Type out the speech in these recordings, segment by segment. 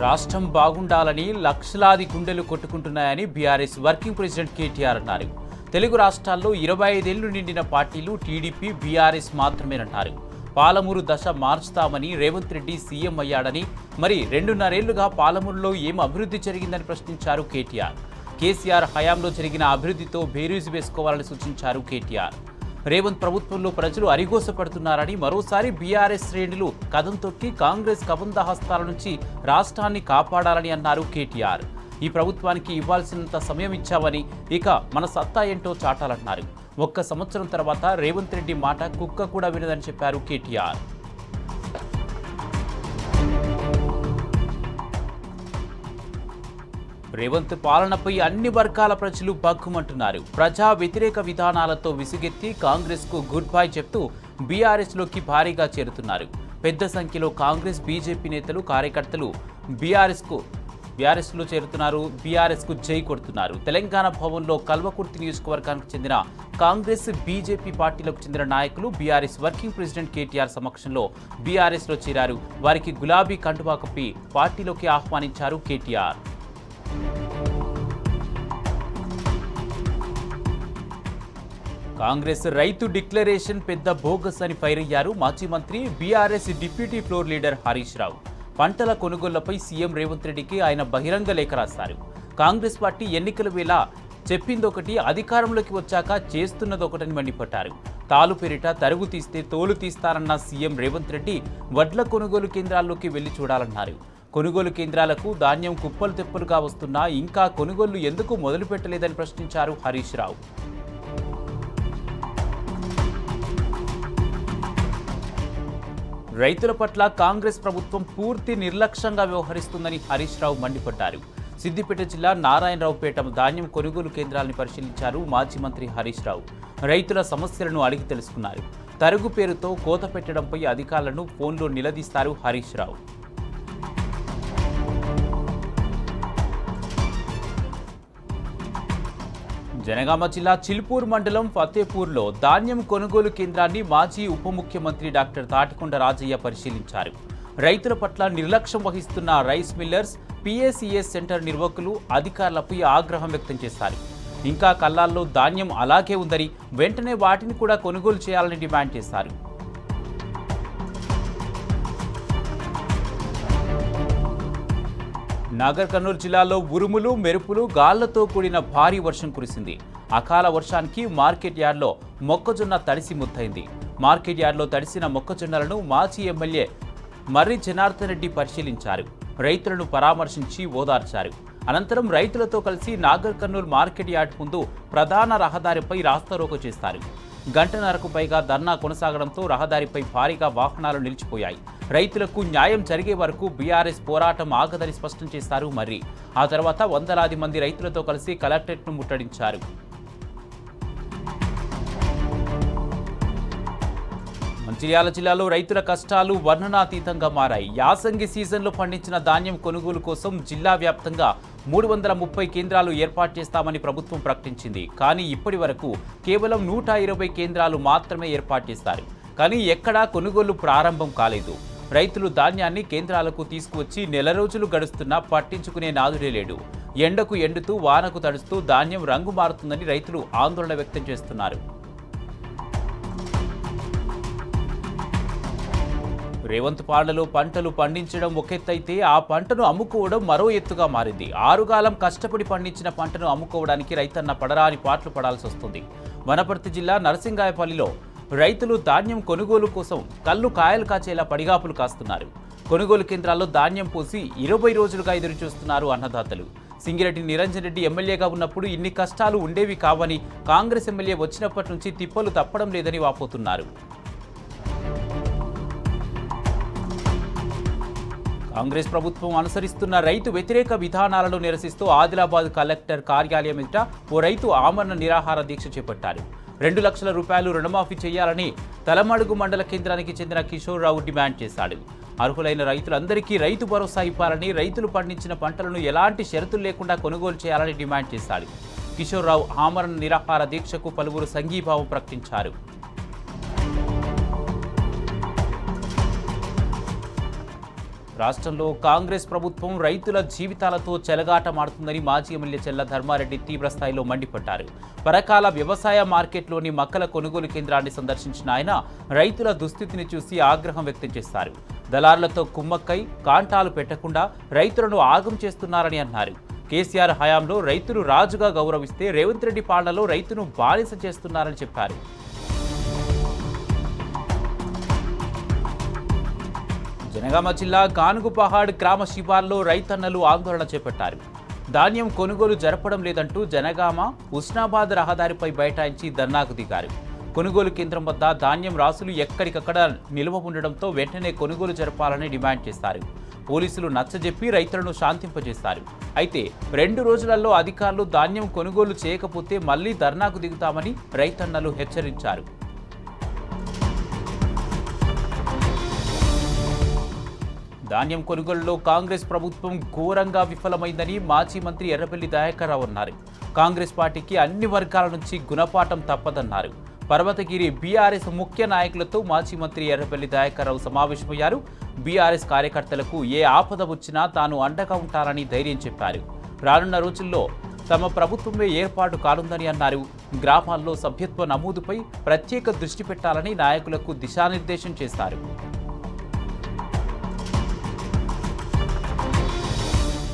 రాష్ట్రం బాగుండాలని లక్షలాది గుండెలు కొట్టుకుంటున్నాయని బీఆర్ఎస్ వర్కింగ్ ప్రెసిడెంట్ కేటీఆర్ అన్నారు. తెలుగు రాష్ట్రాల్లో 25 ఏళ్లు నిండిన పార్టీలు టీడీపీ, బీఆర్ఎస్ మాత్రమేనన్నారు. పాలమూరు దశ మార్చుతామని రేవంత్ రెడ్డి సీఎం అయ్యాడని, మరి 2.5 ఏళ్లుగా పాలమూరులో ఏం అభివృద్ధి జరిగిందని ప్రశ్నించారు కేటీఆర్. కేసీఆర్ హయాంలో జరిగిన అభివృద్ధితో బేరీజు వేసుకోవాలని సూచించారు కేటీఆర్. రేవంత్ ప్రభుత్వంలో ప్రజలు అరిగోసపడుతున్నారని, మరోసారి బీఆర్ఎస్ శ్రేణులు కదం తొక్కి కాంగ్రెస్ కబంధ హస్తాల నుంచి రాష్ట్రాన్ని కాపాడాలని అన్నారు కేటీఆర్. ఈ ప్రభుత్వానికి ఇవ్వాల్సినంత సమయం ఇచ్చామని, ఇక మన సత్తా ఏంటో చాటాలన్నారు. 1 సంవత్సరం తర్వాత రేవంత్ రెడ్డి మాట కుక్క కూడా వినదని చెప్పారు కేటీఆర్. రేవంత్ పాలనపై అన్ని వర్గాల ప్రజలు బగ్గుమంటున్నారు. ప్రజా వ్యతిరేక విధానాలతో విసుగెత్తి కాంగ్రెస్కు గుడ్ బై చెప్తూ బీఆర్ఎస్లోకి భారీగా చేరుతున్నారు. పెద్ద సంఖ్యలో కాంగ్రెస్, బీజేపీ నేతలు, కార్యకర్తలు బీఆర్ఎస్లో చేరుతున్నారు. బీఆర్ఎస్కు జై కొడుతున్నారు. తెలంగాణ భవన్లో కల్వకుర్తి నియోజకవర్గానికి చెందిన కాంగ్రెస్, బీజేపీ పార్టీలకు చెందిన నాయకులు బీఆర్ఎస్ వర్కింగ్ ప్రెసిడెంట్ కేటీఆర్ సమక్షంలో బీఆర్ఎస్లో చేరారు. వారికి గులాబీ కండువా కప్పి పార్టీలోకి ఆహ్వానించారు కేటీఆర్. కాంగ్రెస్ రైతు డిక్లరేషన్ పెద్ద బోగస్ అని ఫైర్ అయ్యారు మాజీ మంత్రి, BRS deputy floor leader Harish Rao. పంటల కొనుగోళ్లపై సీఎం రేవంత్ రెడ్డికి ఆయన బహిరంగ లేఖ రాశారు. కాంగ్రెస్ పార్టీ ఎన్నికల వేళ చెప్పిందొకటి, అధికారంలోకి వచ్చాక చేస్తున్నదొకటని మండిపడ్డారు. తాలు పేరిట తరుగు తీస్తే తోలు తీస్తారన్న సీఎం రేవంత్ రెడ్డి వడ్ల కొనుగోలు కేంద్రాల్లోకి వెళ్లి చూడాలన్నారు. కొనుగోలు కేంద్రాలకు ధాన్యం కుప్పలు తెప్పలుగా వస్తున్నా ఇంకా కొనుగోళ్లు ఎందుకు మొదలు పెట్టలేదని ప్రశ్నించారు హరీష్ రావు. రైతుల పట్ల కాంగ్రెస్ ప్రభుత్వం పూర్తి నిర్లక్ష్యంగా వ్యవహరిస్తుందని హరీష్ రావు మండిపడ్డారు. సిద్దిపేట జిల్లా నారాయణరావుపేట ధాన్యం కొనుగోలు కేంద్రాలను పరిశీలించారు మాజీ మంత్రి హరీష్ రావు. రైతుల సమస్యలను అడిగి తెలుసుకున్నారు. తరుగు పేరుతో కోత పెట్టడంపై అధికారులను ఫోన్లో నిలదీస్తారు హరీష్ రావు. జనగామ జిల్లా చిల్పూర్ మండలం ఫతేపూర్లో ధాన్యం కొనుగోలు కేంద్రాన్ని మాజీ ఉప ముఖ్యమంత్రి డాక్టర్ తాటికొండ రాజయ్య పరిశీలించారు. రైతుల పట్ల నిర్లక్ష్యం వహిస్తున్న రైస్ మిల్లర్స్, పీఏసీఎస్ సెంటర్ నిర్వాహకులు అధికారులపై ఆగ్రహం వ్యక్తం చేశారు. ఇంకా కల్లాల్లో ధాన్యం అలాగే ఉందని, వెంటనే వాటిని కూడా కొనుగోలు చేయాలని డిమాండ్ చేశారు. నాగర్ కర్నూలు జిల్లాలో ఉరుములు, మెరుపులు, గాళ్లతో కూడిన భారీ వర్షం కురిసింది. అకాల వర్షానికి మార్కెట్ యార్డ్లో మొక్కజొన్న తడిసి ముద్దైంది. మార్కెట్ యార్డ్లో తడిసిన మొక్కజొన్నలను మాజీ ఎమ్మెల్యే మర్రి జనార్దన్ రెడ్డి పరిశీలించారు. రైతులను పరామర్శించి ఓదార్చారు. అనంతరం రైతులతో కలిసి నాగర్ కర్నూలు మార్కెట్ యార్డ్ ముందు ప్రధాన రహదారిపై రాస్తారోకో చేస్తారు. గంటన్నరకు పైగా ధర్నా కొనసాగడంతో రహదారిపై భారీగా వాహనాలు నిలిచిపోయాయి. రైతులకు న్యాయం జరిగే వరకు బీఆర్ఎస్ పోరాటం ఆగదని స్పష్టం చేశారు మర్రి. ఆ తర్వాత వందలాది మంది రైతులతో కలిసి కలెక్టరేట్ను ముట్టడించారు. మంచిర్యాల జిల్లాలో రైతుల కష్టాలు వర్ణనాతీతంగా మారాయి. యాసంగి సీజన్లో పండించిన ధాన్యం కొనుగోలు కోసం జిల్లా వ్యాప్తంగా 330 కేంద్రాలు ఏర్పాటు చేస్తామని ప్రభుత్వం ప్రకటించింది. కానీ ఇప్పటి వరకు కేవలం 120 కేంద్రాలు మాత్రమే ఏర్పాటు చేస్తారు. కానీ ఎక్కడా కొనుగోలు ప్రారంభం కాలేదు. రైతులు ధాన్యాన్ని కేంద్రాలకు తీసుకువచ్చి నెల రోజులు గడుస్తున్నా పట్టించుకునే నాదుడే లేడు. ఎండకు ఎండుతూ, వానకు తడుస్తూ ధాన్యం రంగు మారుతుందని రైతులు ఆందోళన వ్యక్తం చేస్తున్నారు. రేవంత్ పాలనలో పంటలు పండించడం ఒక ఎత్తైతే ఆ పంటను అమ్ముకోవడం మరో ఎత్తుగా మారింది. ఆరుగాలం కష్టపడి పండించిన పంటను అమ్ముకోవడానికి రైతన్న పడరాని పాటలు పడాల్సి వస్తుంది. వనపర్తి జిల్లా నరసింగాయపల్లిలో రైతులు ధాన్యం కొనుగోలు కోసం కళ్ళు కాయలు కాచేలా పడిగాపులు కాస్తున్నారు. కొనుగోలు కేంద్రాల్లో ధాన్యం పోసి 20 రోజులుగా ఎదురుచూస్తున్నారు అన్నదాతలు. సింగిరెడ్డి నిరంజన్ రెడ్డి ఎమ్మెల్యేగా ఉన్నప్పుడు ఇన్ని కష్టాలు ఉండేవి కావని, కాంగ్రెస్ ఎమ్మెల్యే వచ్చినప్పటి నుంచి తిప్పలు తప్పడం లేదని వాపోతున్నారు. కాంగ్రెస్ ప్రభుత్వం అనుసరిస్తున్న రైతు వ్యతిరేక విధానాలను నిరసిస్తూ ఆదిలాబాద్ కలెక్టర్ కార్యాలయం ఎదుట ఓ రైతు ఆమరణ నిరాహార దీక్ష చేపట్టారు. 2 లక్షల రూపాయలు రుణమాఫీ చేయాలని తలమడుగు మండల కేంద్రానికి చెందిన కిషోర్ రావు డిమాండ్ చేశాడు. అర్హులైన రైతులందరికీ రైతు భరోసా ఇవ్వాలని, రైతులు పండించిన పంటలను ఎలాంటి షరతులు లేకుండా కొనుగోలు చేయాలని డిమాండ్ చేశాడు. కిషోర్ రావు ఆమరణ నిరాహార దీక్షకు పలువురు సంఘీభావం ప్రకటించారు. రాష్ట్రంలో కాంగ్రెస్ ప్రభుత్వం రైతుల జీవితాలతో చెలగాటమాడుతుందని మాజీ ఎమ్మెల్యే చెల్ల ధర్మారెడ్డి తీవ్రస్థాయిలో మండిపడ్డారు. పరకాల వ్యవసాయ మార్కెట్లోని మొక్కల కొనుగోలు కేంద్రాన్ని సందర్శించిన ఆయన రైతుల దుస్థితిని చూసి ఆగ్రహం వ్యక్తం చేశారు. దళారులతో కుమ్మక్కై కాంటాలు పెట్టకుండా రైతులను ఆగం చేస్తున్నారని అన్నారు. కేసీఆర్ హయాంలో రైతులు రాజుగా గౌరవిస్తే రేవంత్ రెడ్డి పాలనలో రైతును బానిస చేస్తున్నారని చెప్పారు. జనగామ జిల్లా గానుగుపహాడ్ గ్రామ శివార్లో రైతన్నలు ఆందోళన చేపట్టారు. ధాన్యం కొనుగోలు జరపడం లేదంటూ జనగామ ఉస్నాబాద్ రహదారిపై బైఠాయించి ధర్నాకు దిగారు. కొనుగోలు కేంద్రం వద్ద ధాన్యం రాసులు ఎక్కడికక్కడ నిల్వ ఉండడంతో వెంటనే కొనుగోలు జరపాలని డిమాండ్ చేశారు. పోలీసులు నచ్చజెప్పి రైతులను శాంతింపజేశారు. అయితే 2 రోజులలో అధికారులు ధాన్యం కొనుగోలు చేయకపోతే మళ్లీ ధర్నాకు దిగుతామని రైతన్నలు హెచ్చరించారు. ధాన్యం కొనుగోలులో కాంగ్రెస్ ప్రభుత్వం ఘోరంగా విఫలమైందని మాజీ మంత్రి ఎర్రబెల్లి దయాకర్ రావు అన్నారు. కాంగ్రెస్ పార్టీకి అన్ని వర్గాల నుంచి గుణపాఠం తప్పదన్నారు. పర్వతగిరి బీఆర్ఎస్ ముఖ్య నాయకులతో మాజీ మంత్రి ఎర్రబెల్లి దయాకర్ రావు సమావేశమయ్యారు. బీఆర్ఎస్ కార్యకర్తలకు ఏ ఆపద వచ్చినా తాను అండగా ఉంటానని ధైర్యం చెప్పారు. రానున్న రోజుల్లో తమ ప్రభుత్వమే ఏర్పాటు కానుందని అన్నారు. గ్రామాల్లో సభ్యత్వ నమోదుపై ప్రత్యేక దృష్టి పెట్టాలని నాయకులకు దిశానిర్దేశం చేశారు.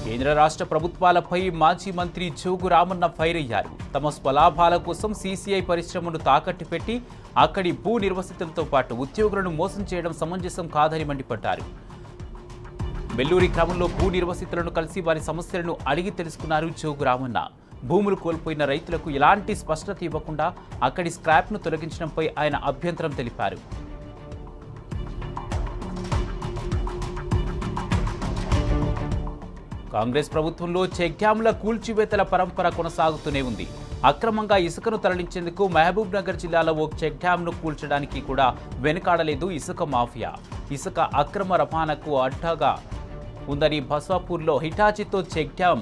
కేంద్ర రాష్ట్ర ప్రభుత్వాలపై మాజీ మంత్రి జోగు రామన్న ఫైర్ అయ్యారు. తమ స్వలాభాల కోసం సీసీఐ పరిశ్రమను తాకట్టు పెట్టి అక్కడి భూ నిర్వసితులతో పాటు ఉద్యోగులను మోసం చేయడం సమంజసం కాదని మండిపడ్డారు. బెల్లూరి గ్రామంలో భూ నిర్వసితులను కలిసి వారి సమస్యలను అడిగి తెలుసుకున్నారు జోగు రామన్న. భూములు కోల్పోయిన రైతులకు ఎలాంటి స్పష్టత ఇవ్వకుండా అక్కడి స్క్రాప్ను తొలగించడంపై ఆయన అభ్యంతరం తెలిపారు. కాంగ్రెస్ ప్రభుత్వంలో చెక్ డ్యాంల కూల్చివేతల పరంపర కొనసాగుతూనే ఉంది. అక్రమంగా ఇసుకను తరలించేందుకు మహబూబ్ నగర్ జిల్లాలో ఓ చెక్ డ్యాంను కూల్చడానికి కూడా వెనుకాడలేదు ఇసుక మాఫియా. ఇసుక అక్రమ రవాణాకు అడ్డాగా ఉందని బస్వాపూర్లో హిటాచీతో చెక్ డ్యాం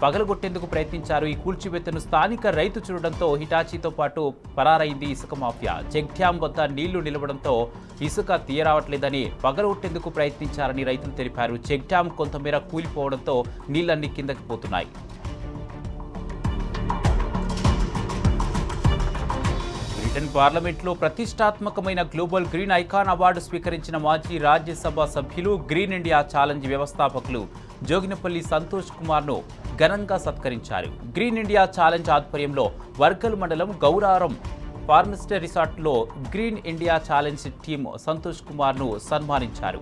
పగలగొట్టేందుకు ప్రయత్నించారు. ఈ కూల్చివేతను స్థానిక రైతు చూడడంతో హిటాచీతో పాటు పరారైంది ఇసుక మాఫియా. చెక్ డ్యాం వద్ద నీళ్లు నిలవడంతో ఇసుక తీయరావట్లేదని పగలగొట్టేందుకు ప్రయత్నించారని రైతులు తెలిపారు. చెక్ డ్యాం కొంతమేర కూలిపోవడంతో నీళ్లన్నీ కిందకి పోతున్నాయి. బ్రిటన్ పార్లమెంట్లో ప్రతిష్టాత్మకమైన గ్లోబల్ గ్రీన్ ఐకాన్ అవార్డు స్వీకరించిన మాజీ రాజ్యసభ సభ్యులు గ్రీన్ ఇండియా ఛాలెంజ్ వ్యవస్థాపకులు జోగినపల్లి సంతోష్ కుమార్ను ఘనంగా సత్కరించారు. గ్రీన్ ఇండియా ఛాలెంజ్ ఆధ్వర్యంలో వర్గల్ మండలం గౌరారం ఫార్మిస్ట్ రిసార్ట్లో green India challenge team Santosh కుమార్ను సన్మానించారు.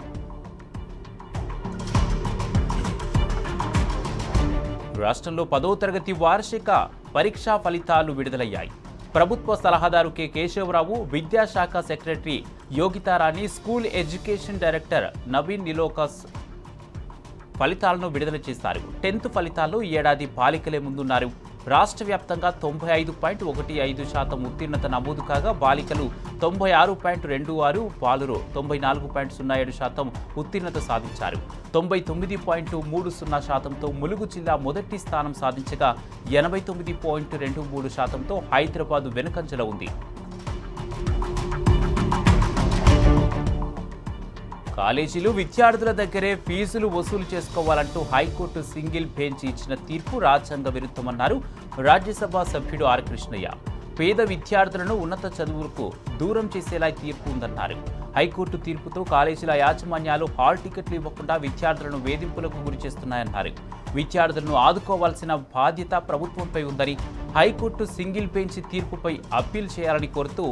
రాష్ట్రంలో 10వ తరగతి వార్షిక పరీక్షా ఫలితాలు విడుదలయ్యాయి. ప్రభుత్వ సలహాదారు కె కేశవరావు, విద్యాశాఖ secretary Yogita Rana, school education director Naveen Nicolas ఫలితాలను విడుదల చేశారు. 10th ఫలితాల్లో ఈ ఏడాది బాలికలే ముందున్నారు. రాష్ట్ర వ్యాప్తంగా 95.15% ఉత్తీర్ణత నమోదు కాగా బాలికలు 96.26, బాలురు 94.07% ఉత్తీర్ణత సాధించారు. 99.30%తో ములుగు జిల్లా మొదటి స్థానం సాధించగా 89.23%తో హైదరాబాద్ వెనుకంజలో ఉంది. కాలేజీలు విద్యార్థుల దగ్గరే ఫీజులు వసూలు చేసుకోవాలంటూ హైకోర్టు సింగిల్ బెంచ్ ఇచ్చిన తీర్పు రాజ్యాంగ విరుద్ధమన్నారు రాజ్యసభ సభ్యుడు ఆర్ కృష్ణయ్య. పేద విద్యార్థులను ఉన్నత చదువులకు దూరం చేసేలా తీర్పు ఉందన్నారు. హైకోర్టు తీర్పుతో కాలేజీల యాజమాన్యాలు హాల్ టికెట్లు ఇవ్వకుండా విద్యార్థులను వేధింపులకు గురి చేస్తున్నాయన్నారు. విద్యార్థులను ఆదుకోవాల్సిన బాధ్యత ప్రభుత్వంపై ఉందని, హైకోర్టు సింగిల్ బెంచ్ తీర్పుపై అప్పీల్ చేయాలని కోరుతూ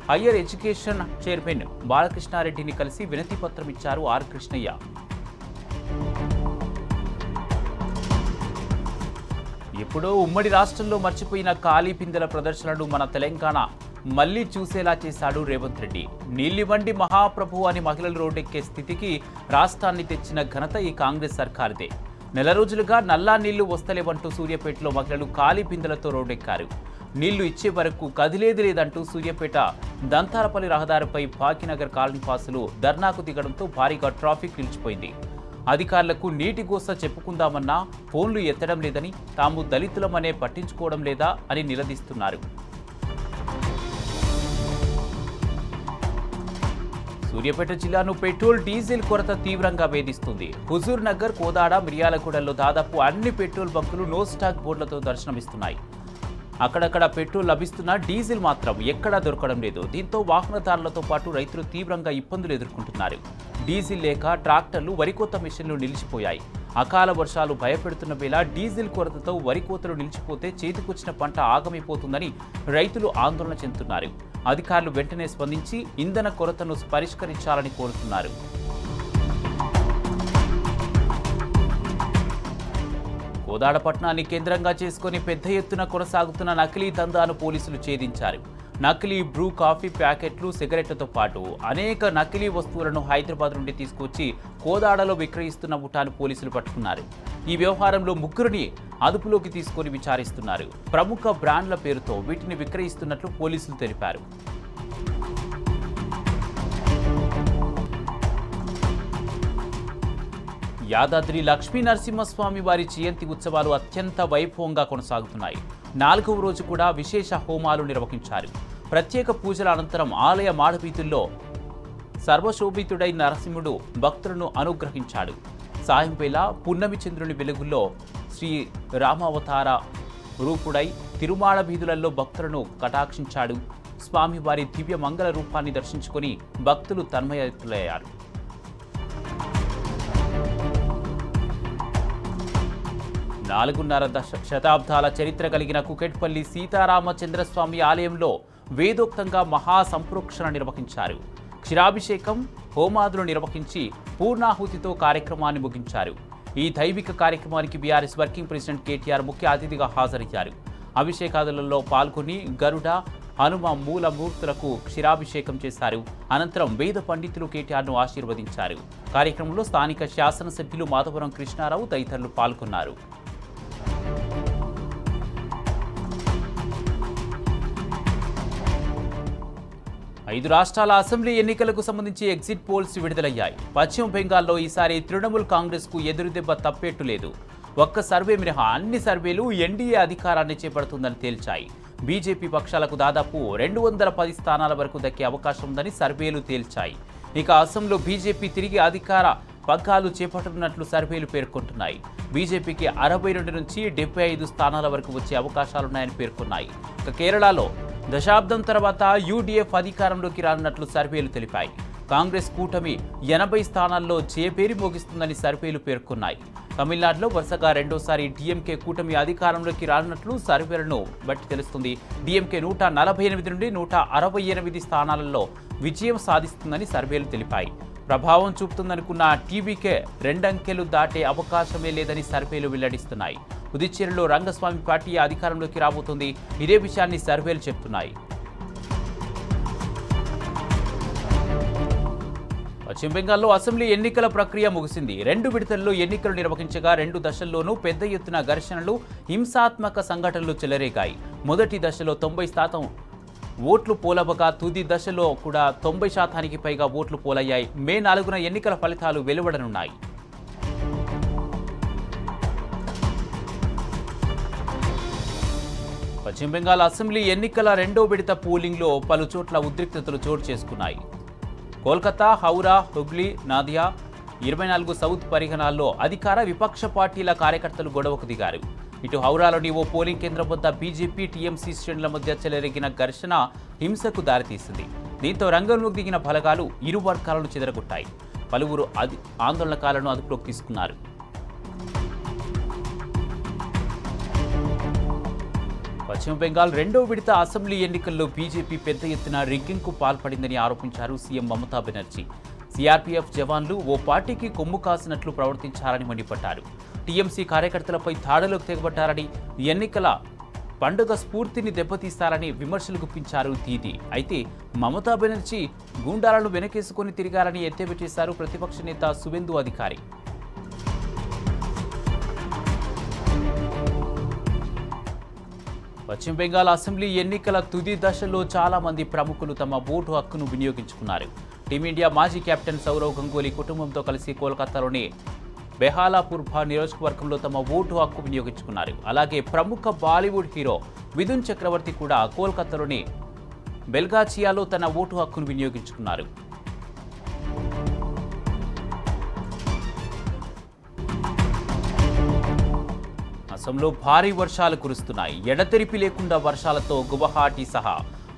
హయ్యర్ ఎడ్యుకేషన్ చైర్మన్ బాలకృష్ణారెడ్డిని కలిసి వినతి పత్రం ఇచ్చారు ఆర్ కృష్ణయ్య. ఎప్పుడో ఉమ్మడి రాష్ట్రంలో మర్చిపోయిన ఖాళీ పిందెల ప్రదర్శనను మన తెలంగాణ మళ్లీ చూసేలా చేశాడు రేవంత్ రెడ్డి. నీళ్లివండి మహాప్రభు అని మహిళలు రోడ్డెక్కే స్థితికి రాష్ట్రాన్ని తెచ్చిన ఘనత ఈ కాంగ్రెస్ సర్కారుదే. నెల రోజులుగా నల్లా నీళ్లు వస్తలేవంటూ సూర్యాపేటలో మహిళలు ఖాళీ పిందెలతో రోడ్డెక్కారు. నీళ్లు ఇచ్చే వరకు కదిలేది లేదంటూ సూర్యాపేట దంతారపల్లి రహదారిపై భాగ్యనగర్ కాలనీ వాసులు ధర్నాకు దిగడంతో భారీగా ట్రాఫిక్ నిలిచిపోయింది. అధికారులకు నీటి గోస చెప్పుకుందామన్నా ఫోన్లు ఎత్తడం లేదని, తాము దళితులమనే పట్టించుకోవడం లేదా అని నిలదీస్తున్నారు. సూర్యాపేట జిల్లాను పెట్రోల్ డీజిల్ కొరత తీవ్రంగా వేధిస్తుంది. హుజూర్ నగర్, కోదాడ, మిర్యాలగూడలో దాదాపు అన్ని పెట్రోల్ బంకులు నో స్టాక్ బోర్డులతో దర్శనమిస్తున్నాయి. అక్కడక్కడ పెట్రోల్ లభిస్తున్నా డీజిల్ మాత్రం ఎక్కడా దొరకడం లేదు. దీంతో వాహనదారులతో పాటు రైతులు తీవ్రంగా ఇబ్బందులు ఎదుర్కొంటున్నారు. డీజిల్ లేక ట్రాక్టర్లు, వరికోత మిషన్లు నిలిచిపోయాయి. అకాల వర్షాలు భయపెడుతున్న వేళ డీజిల్ కొరతతో వరికోతలు నిలిచిపోతే చేతికొచ్చిన పంట ఆగమైపోతుందని రైతులు ఆందోళన చెందుతున్నారు. అధికారులు వెంటనే స్పందించి ఇంధన కొరతను పరిష్కరించాలని కోరుతున్నారు. కోదాడ పట్టణాన్ని కేంద్రంగా చేసుకుని పెద్ద ఎత్తున కొనసాగుతున్న నకిలీ దందాను పోలీసులు ఛేదించారు. నకిలీ బ్రూ కాఫీ ప్యాకెట్లు, సిగరెట్లతో పాటు అనేక నకిలీ వస్తువులను హైదరాబాద్ నుండి తీసుకొచ్చి కోదాడలో విక్రయిస్తున్న ముఠాను పోలీసులు పట్టుకున్నారు. ఈ వ్యవహారంలో ముగ్గురిని అదుపులోకి తీసుకొని విచారిస్తున్నారు. ప్రముఖ బ్రాండ్ల పేరుతో వీటిని విక్రయిస్తున్నట్లు పోలీసులు తెలిపారు. యాదాద్రి లక్ష్మీ నరసింహస్వామి వారి జయంతి ఉత్సవాలు అత్యంత వైభవంగా కొనసాగుతున్నాయి. 4వ రోజు కూడా విశేష హోమాలు నిర్వహించారు. ప్రత్యేక పూజల అనంతరం ఆలయ మాడవీధుల్లో సర్వశోభితుడై నరసింహుడు భక్తులను అనుగ్రహించాడు. సాయం వేళ పున్నమి చంద్రుని వెలుగుల్లో శ్రీ రామావతార రూపుడై తిరుమాడ వీధులలో భక్తులను కటాక్షించాడు. స్వామివారి దివ్య మంగళ రూపాన్ని దర్శించుకొని భక్తులు తన్మయతులయ్యారు. 4.5 శతాబ్దాల చరిత్ర కలిగిన కుకెట్పల్లి సీతారామచంద్రస్వామి ఆలయంలో వేదోక్తంగా మహాసంప్రోక్షణ నిర్వహించారు. క్షీరాభిషేకం, హోమాదులు నిర్వహించి పూర్ణాహుతితో కార్యక్రమాన్ని ముగించారు. ఈ దైవిక కార్యక్రమానికి బీఆర్ఎస్ వర్కింగ్ ప్రెసిడెంట్ కేటీఆర్ ముఖ్య అతిథిగా హాజరయ్యారు. అభిషేకాదులలో పాల్గొని గరుడ, హనుమ మూలమూర్తులకు క్షీరాభిషేకం చేశారు. అనంతరం వేద పండితులు కేటీఆర్ను ఆశీర్వదించారు. కార్యక్రమంలో స్థానిక శాసనసభ్యులు మాధవరం కృష్ణారావు తదితరులు పాల్గొన్నారు. 5 రాష్ట్రాల అసెంబ్లీ ఎన్నికలకు సంబంధించి ఎగ్జిట్ పోల్స్ విడుదలయ్యాయి. పశ్చిమ బెంగాల్లో ఈసారి తృణమూల్ కాంగ్రెస్కు ఎదురుదెబ్బ తప్పేట్టు లేదు. ఒక్క సర్వే మినహా అన్ని సర్వేలు ఎన్డీఏ అధికారాన్ని చేపడుతుందని తేల్చాయి. బీజేపీ పక్షాలకు దాదాపు 210 స్థానాల వరకు దక్కే అవకాశం ఉందని సర్వేలు తేల్చాయి. ఇక అసెంబ్లీలో బీజేపీ తిరిగి అధికార పగ్గాలు చేపట్టనున్నట్లు సర్వేలు పేర్కొంటున్నాయి. బీజేపీకి 62 నుంచి 75 స్థానాల వరకు వచ్చే అవకాశాలున్నాయని పేర్కొన్నాయి. ఇక కేరళలో దశాబ్దం తర్వాత యూడీఎఫ్ అధికారంలోకి రానున్నట్లు సర్వేలు తెలిపాయి. కాంగ్రెస్ కూటమి 80 స్థానాల్లో జయపేరి మోగిస్తుందని సర్వేలు పేర్కొన్నాయి. తమిళనాడులో వరుసగా రెండోసారి డీఎంకే కూటమి అధికారంలోకి రానున్నట్లు సర్వేలను బట్టి తెలుస్తుంది. డీఎంకే 148 నుండి 168 స్థానాలలో విజయం సాధిస్తుందని సర్వేలు తెలిపాయి. ప్రభావం చూపుతుందనుకున్న టీవీకే 2 అంకెలు దాటే అవకాశమే లేదని సర్వేలు వెల్లడిస్తున్నాయి. పుదుచ్చేరిలో రంగస్వామి పార్టీ అధికారంలోకి రాబోతుంది. ఇదే విషయాన్ని సర్వేలు చెప్తున్నాయి. పశ్చిమ బెంగాల్లో అసెంబ్లీ ఎన్నికల ప్రక్రియ ముగిసింది. 2 విడతల్లో ఎన్నికలు నిర్వహించగా 2 దశల్లోనూ పెద్ద ఎత్తున ఘర్షణలు, హింసాత్మక సంఘటనలు చెలరేగాయి. మొదటి దశలో 90% ఓట్లు పోలవగా తుది దశలో కూడా 90% పైగా ఓట్లు పోలయ్యాయి. మే 4న ఎన్నికల ఫలితాలు వెలువడనున్నాయి. పశ్చిమ బెంగాల్ అసెంబ్లీ ఎన్నికల 2వ విడత పోలింగ్లో పలు చోట్ల ఉద్రిక్తతలు చోటు చేసుకున్నాయి. కోల్కతా, హౌరా, హుగ్లీ, నాదియా, 24 సౌత్ పరిగణాల్లో అధికార విపక్ష పార్టీల కార్యకర్తలు గొడవకు దిగారు. ఇటు హౌరాలోని ఓ పోలింగ్ కేంద్రం వద్ద బీజేపీ, టీఎంసీ శ్రేణుల మధ్య చెలరేగిన ఘర్షణ హింసకు దారితీసింది. దీంతో రంగంలోకి దిగిన బలగాలు ఇరు వర్గాలను చెదరగొట్టాయి. పలువురు ఆందోళనకారులను అదుపులోకి తీసుకున్నారు. పశ్చిమ బెంగాల్ 2వ విడత అసెంబ్లీ ఎన్నికల్లో బీజేపీ పెద్ద ఎత్తున రిగ్గింగ్కు పాల్పడిందని ఆరోపించారు సీఎం మమతా బెనర్జీ. సీఆర్పీఎఫ్ జవాన్లు ఓ పార్టీకి కొమ్ము కాసినట్లు ప్రవర్తించారని మండిపడ్డారు. టీఎంసీ కార్యకర్తలపై దాడులకు తెగబడ్డారని, ఎన్నికల పండుగ స్ఫూర్తిని దెబ్బతీస్తారని విమర్శలు గుప్పించారు దీదీ. అయితే మమతా బెనర్జీ గూండాలను వెనకేసుకుని తిరిగారని ఎద్దేవా చేశారు ప్రతిపక్ష నేత సువేందు అధికారి. పశ్చిమ బెంగాల్ అసెంబ్లీ ఎన్నికల తుది దశలో చాలా మంది ప్రముఖులు తమ ఓటు హక్కును వినియోగించుకున్నారు. టీమిండియా మాజీ కెప్టెన్ సౌరవ్ గంగూలీ కుటుంబంతో కలిసి కోల్కతాలోని బెహాలాపూర్భా నియోజకవర్గంలో తమ ఓటు హక్కు వినియోగించుకున్నారు. అలాగే ప్రముఖ బాలీవుడ్ హీరో మిథున్ చక్రవర్తి కూడా కోల్కతాలోని బెల్గాచియాలో తన ఓటు హక్కును వినియోగించుకున్నారు. అసోంలో భారీ వర్షాలు కురుస్తున్నాయి. ఎడతెరిపి లేకుండా వర్షాలతో గువాహటి సహా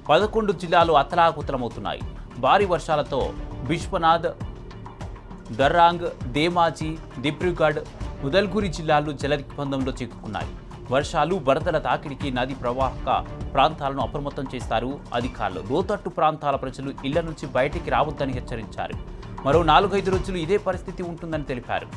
11 జిల్లాలు అతలాకుతలమవుతున్నాయి. భారీ వర్షాలతో బిష్వనాథ్, దర్రాంగ్, ధేమాజీ, దిబ్రూగఢ్, ఉదల్గురి జిల్లాలు జలదిగ్బంధంలో చిక్కుకున్నాయి. వర్షాలు, వరదల తాకిడికి నది ప్రవాహక ప్రాంతాలను అప్రమత్తం చేస్తారు అధికారులు. లోతట్టు ప్రాంతాల ప్రజలు ఇళ్ల నుంచి బయటికి రావద్దని హెచ్చరించారు. మరో 4-5 రోజులు ఇదే పరిస్థితి ఉంటుందని తెలిపారు.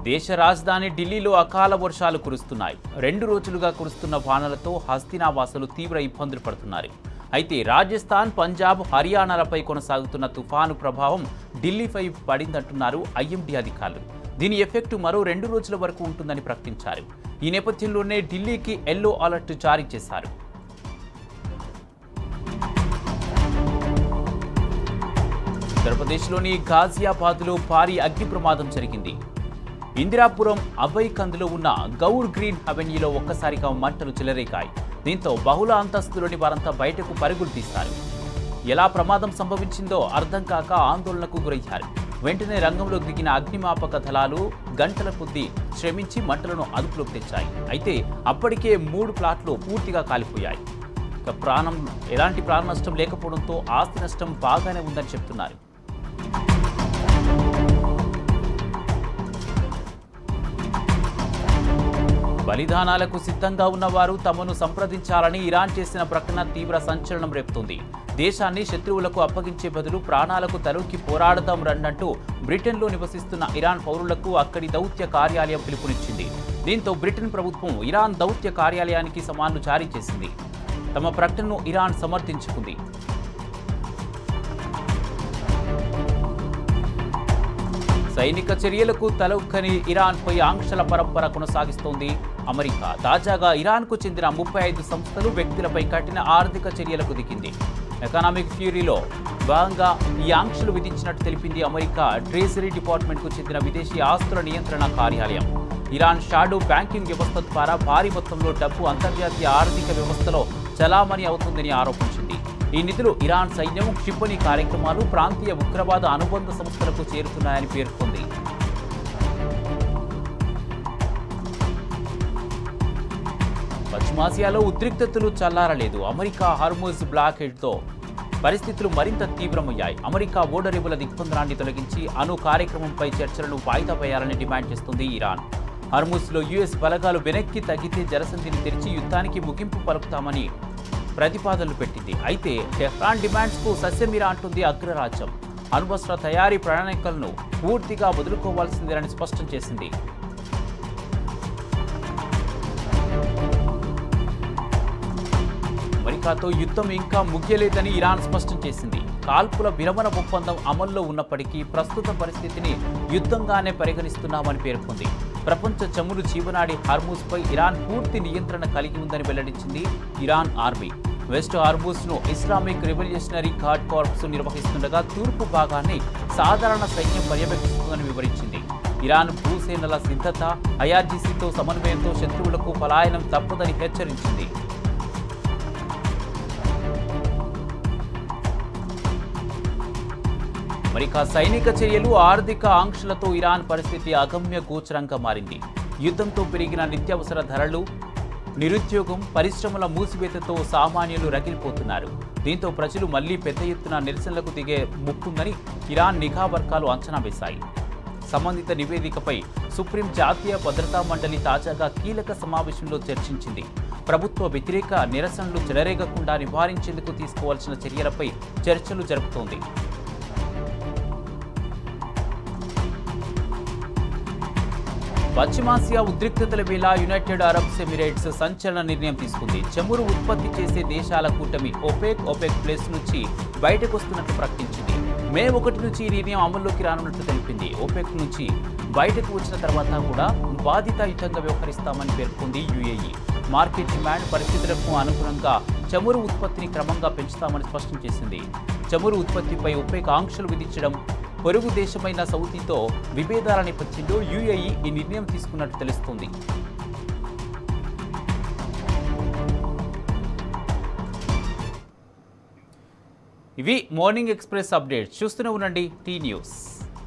దేశ రాజధాని ఢిల్లీలో అకాల వర్షాలు కురుస్తున్నాయి. 2 రోజులుగా కురుస్తున్న వానలతో హస్తినావాసులు తీవ్ర ఇబ్బందులు పడుతున్నారు. అయితే రాజస్థాన్, పంజాబ్, హర్యానాలపై కొనసాగుతున్న తుఫాను ప్రభావం ఢిల్లీపై పడిందంటున్నారు ఐఎండీ అధికారులు. దీని ఎఫెక్టు మరో 2 రోజుల వరకు ఉంటుందని ప్రకటించారు. ఈ నేపథ్యంలోనే ఢిల్లీకి ఎల్లో అలర్ట్ జారీ చేశారు. ఉత్తరప్రదేశ్లోని ఘాజియాబాద్లో భారీ అగ్ని ప్రమాదం జరిగింది. ఇందిరాపురం అభయ్కంద్లో ఉన్న గౌర్ గ్రీన్ అవెన్యూలో ఒక్కసారిగా మంటలు చెలరేగాయి. దీంతో బహుళ అంతస్తులోని వారంతా బయటకు పరుగులు తీశారు. ఎలా ప్రమాదం సంభవించిందో అర్థం కాక ఆందోళనకు గురయ్యారు. వెంటనే రంగంలోకి దిగిన అగ్నిమాపక దళాలు గంటల కొద్దీ శ్రమించి మంటలను అదుపులోకి తెచ్చాయి. అయితే అప్పటికే 3 ప్లాట్లు పూర్తిగా కాలిపోయాయి. ఎలాంటి ప్రాణ నష్టం లేకపోవడంతో ఆస్తి నష్టం బాగానే ఉందని చెప్తున్నారు. బలిదానాలకు సిద్ధంగా ఉన్నవారు తమను సంప్రదించాలని ఇరాన్ చేసిన ప్రకటన తీవ్ర సంచలనం రేపుతోంది. దేశాన్ని శత్రువులకు అప్పగించే బదులు ప్రాణాలకు తలొక్కి పోరాడదాం రండంటూ బ్రిటన్లో నివసిస్తున్న ఇరాన్ పౌరులకు అక్కడి దౌత్య కార్యాలయం పిలుపునిచ్చింది. దీంతో బ్రిటన్ ప్రభుత్వం ఇరాన్ దౌత్య కార్యాలయానికి సమాన్లు జారీ చేసింది. తమ ప్రకటనను ఇరాన్ సమర్థించుకుంది. సైనిక చర్యలకు తలొక్కని ఇరాన్పై ఆంక్షల పరంపర కొనసాగిస్తోంది అమెరికా. తాజాగా ఇరాన్కు చెందిన 35 సంస్థలు, వ్యక్తులపై కఠిన ఆర్థిక చర్యలకు దిగింది. ఎకనామిక్ ఫ్యూరీలో భాగంగా ఈ ఆంక్షలు విధించినట్టు తెలిపింది అమెరికా ట్రెజరీ డిపార్ట్మెంట్కు చెందిన విదేశీ ఆస్తుల నియంత్రణ కార్యాలయం. ఇరాన్ షాడో బ్యాంకింగ్ వ్యవస్థ ద్వారా భారీ మొత్తంలో డబ్బు అంతర్జాతీయ ఆర్థిక వ్యవస్థలో చలామణి అవుతుందని ఆరోపించింది. ఈ నిధులు ఇరాన్ సైన్యం, క్షిపణి కార్యక్రమాలు, ప్రాంతీయ ఉగ్రవాద అనుబంధ సంస్థలకు చేరుతున్నాయని పేర్కొంది. పశ్చిమాసియాలో ఉద్రిక్తతలు చల్లారలేదు. అమెరికా హార్మోజ్ బ్లాకేడ్తో పరిస్థితులు మరింత తీవ్రమయ్యాయి. అమెరికా ఓడరేవుల దిగ్బంధనాన్ని తొలగించి అణు కార్యక్రమంపై చర్చలను వాయిదా వేయాలని డిమాండ్ చేస్తుంది ఇరాన్. హార్మూజ్లో యుఎస్ బలగాలు వెనక్కి తగ్గితే జలసంధిని తెరిచి యుద్ధానికి ముగింపు పలుకుతామని ప్రతిపాదనలు పెట్టింది. అయితే టెహ్రాన్ డిమాండ్స్కు సస్యమీరా అంటుంది అగ్రరాజ్యం. అణ్వస్త్ర తయారీ ప్రణాళికలను పూర్తిగా వదులుకోవాల్సిందేనని స్పష్టం చేసింది. అమెరికాతో యుద్ధం ఇంకా ముగియలేదని ఇరాన్ స్పష్టం చేసింది. కాల్పుల విరమణ ఒప్పందం అమల్లో ఉన్నప్పటికీ ప్రస్తుత పరిస్థితిని యుద్ధంగానే పరిగణిస్తున్నామని పేర్కొంది. ప్రపంచ చమురు జీవనాడి హార్మూజ్పై ఇరాన్ పూర్తి నియంత్రణ కలిగి ఉందని వెల్లడించింది ఇరాన్ ఆర్మీ. వెస్ట్ హార్మూజ్ను ఇస్లామిక్ రెవల్యూషనరీ గార్డ్ కార్ప్స్ నిర్వహిస్తుండగా తూర్పు భాగాన్ని సాధారణ సైన్యం పర్యవేక్షిస్తుందని వివరించింది. ఇరాన్ భూసేనల సిద్ధత, ఐఆర్జీసీతో సమన్వయంతో శత్రువులకు పలాయనం తప్పదని హెచ్చరించింది. అమెరికా సైనిక చర్యలు, ఆర్థిక ఆంక్షలతో ఇరాన్ పరిస్థితి అగమ్య గోచరంగా మారింది. యుద్ధంతో పెరిగిన నిత్యావసర ధరలు, నిరుద్యోగం, పరిశ్రమల మూసివేతతో సామాన్యులు రగిలిపోతున్నారు. దీంతో ప్రజలు మళ్లీ పెద్ద ఎత్తున నిరసనలకు దిగే ముప్పుందని ఇరాన్ నిఘా వర్గాలు అంచనా వేశాయి. సంబంధిత నివేదికపై సుప్రీం జాతీయ భద్రతా మండలి తాజాగా కీలక సమావేశంలో చర్చించింది. ప్రభుత్వ వ్యతిరేక నిరసనలు చెలరేగకుండా నివారించేందుకు తీసుకోవాల్సిన చర్యలపై చర్చలు జరుపుతోంది. పశ్చిమాసియా ఉద్రిక్తతల వేళ యునైటెడ్ అరబ్ ఎమిరేట్స్ సంచలన నిర్ణయం తీసుకుంది. చమురు ఉత్పత్తి చేసే దేశాల కూటమి ఓపెక్ ప్లస్ నుంచి బయటకు వస్తున్నట్లు ప్రకటించింది. మే 1 నుంచి ఈ నిర్ణయం అమల్లోకి రానున్నట్లు తెలిపింది. ఓపెక్ నుంచి బయటకు వచ్చిన తర్వాత కూడా బాధితాయుతంగా వ్యవహరిస్తామని పేర్కొంది యుఏఈ. మార్కెట్ డిమాండ్ పరిస్థితులకు అనుగుణంగా చమురు ఉత్పత్తిని క్రమంగా పెంచుతామని స్పష్టం చేసింది. చమురు ఉత్పత్తిపై ఓపెక్ ఆంక్షలు విధించడం, పొరుగు దేశమైన సౌదీతో విభేదాల నేపథ్యంలో యుఏఈ ఈ నిర్ణయం తీసుకున్నట్టు తెలుస్తోంది. ఇవి మార్నింగ్ ఎక్స్ప్రెస్ అప్డేట్స్. చూస్తూనే ఉండండి టీ న్యూస్.